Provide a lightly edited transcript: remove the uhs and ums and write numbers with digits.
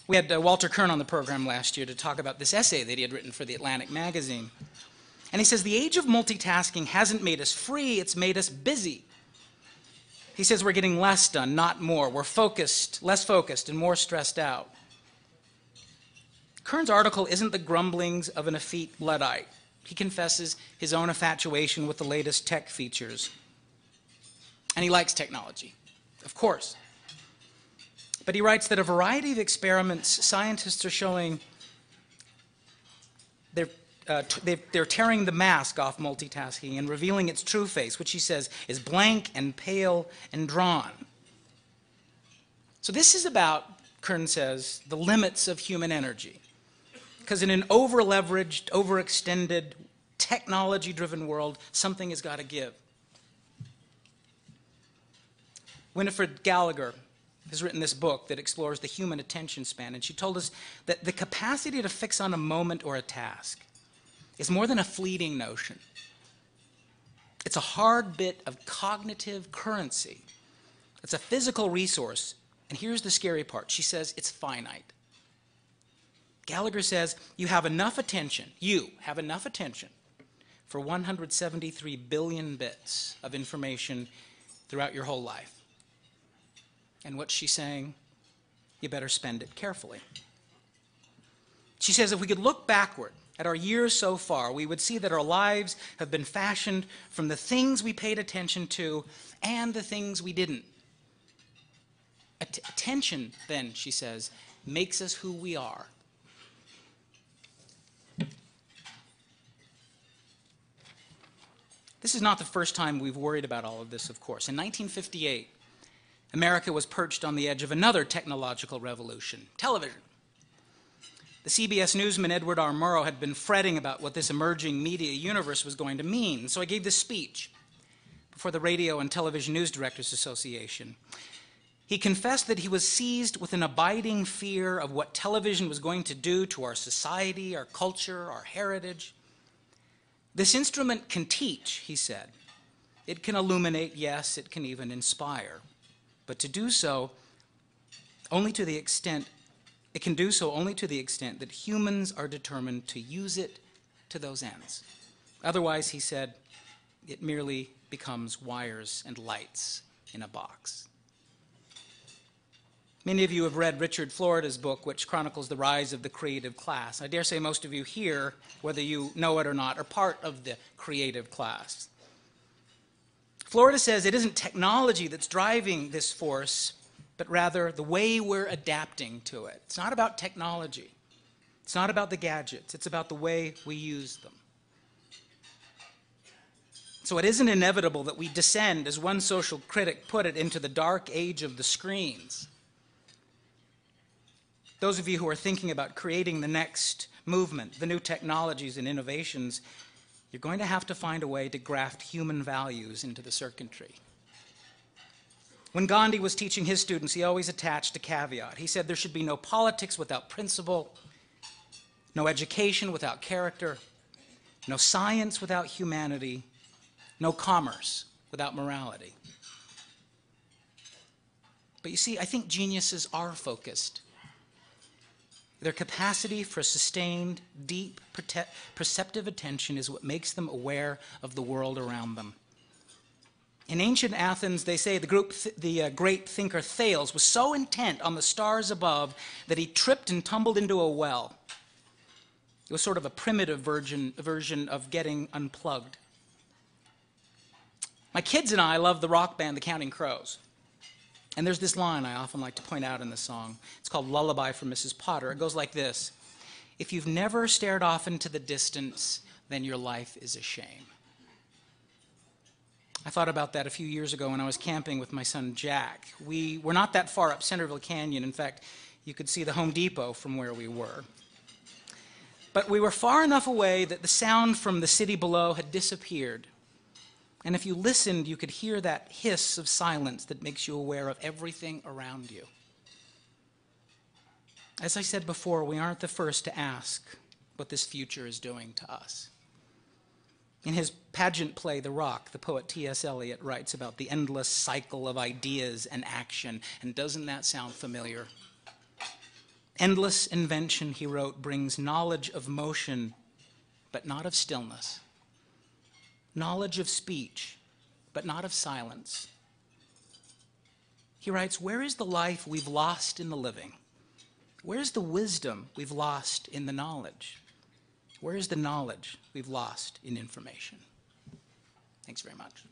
We had Walter Kern on the program last year to talk about this essay that he had written for the Atlantic magazine. And he says, the age of multitasking hasn't made us free, it's made us busy. He says we're getting less done, not more. We're focused, less focused, and more stressed out. Kern's article isn't the grumblings of an effete Luddite. He confesses his own infatuation with the latest tech features. And he likes technology, of course. But he writes that a variety of experiments scientists are showing they're tearing the mask off multitasking and revealing its true face, which he says is blank and pale and drawn. So this is about, Kern says, the limits of human energy. Because in an over-leveraged, overextended, technology-driven world, something has got to give. Winifred Gallagher has written this book that explores the human attention span, and she told us that the capacity to fix on a moment or a task is more than a fleeting notion. It's a hard bit of cognitive currency. It's a physical resource, and here's the scary part. She says it's finite. Gallagher says you have enough attention for 173 billion bits of information throughout your whole life. And what she's saying, you better spend it carefully. She says if we could look backward at our years so far, we would see that our lives have been fashioned from the things we paid attention to and the things we didn't. Attention, then, she says, makes us who we are. This is not the first time we've worried about all of this, of course. In 1958, America was perched on the edge of another technological revolution, television. The CBS newsman Edward R. Murrow had been fretting about what this emerging media universe was going to mean, so I gave this speech before the Radio and Television News Directors Association. He confessed that he was seized with an abiding fear of what television was going to do to our society, our culture, our heritage. This instrument can teach, he said. It can illuminate, yes, it can even inspire. But to do so only to the extent, it can do so only to the extent that humans are determined to use it to those ends. Otherwise, he said, it merely becomes wires and lights in a box. Many of you have read Richard Florida's book, which chronicles the rise of the creative class. I dare say most of you here, whether you know it or not, are part of the creative class. Florida says it isn't technology that's driving this force, but rather the way we're adapting to it. It's not about technology. It's not about the gadgets. It's about the way we use them. So it isn't inevitable that we descend, as one social critic put it, into the dark age of the screens. Those of you who are thinking about creating the next movement, the new technologies and innovations, you're going to have to find a way to graft human values into the circuitry. When Gandhi was teaching his students, he always attached a caveat. He said there should be no politics without principle, no education without character, no science without humanity, no commerce without morality. But you see, I think geniuses are focused. Their capacity for sustained, deep, perceptive attention is what makes them aware of the world around them. In ancient Athens, they say the great thinker Thales was so intent on the stars above that he tripped and tumbled into a well. It was sort of a primitive version of getting unplugged. My kids and I love the rock band The Counting Crows. And there's this line I often like to point out in the song. It's called Lullaby for Mrs. Potter. It goes like this: if you've never stared off into the distance, then your life is a shame. I thought about that a few years ago when I was camping with my son Jack. We were not that far up Centerville Canyon. In fact, you could see the Home Depot from where we were. But we were far enough away that the sound from the city below had disappeared. And if you listened, you could hear that hiss of silence that makes you aware of everything around you. As I said before, we aren't the first to ask what this future is doing to us. In his pageant play, The Rock, the poet T.S. Eliot writes about the endless cycle of ideas and action. And doesn't that sound familiar? Endless invention, he wrote, brings knowledge of motion, but not of stillness. Knowledge of speech, but not of silence. He writes, where is the life we've lost in the living? Where is the wisdom we've lost in the knowledge? Where is the knowledge we've lost in information? Thanks very much.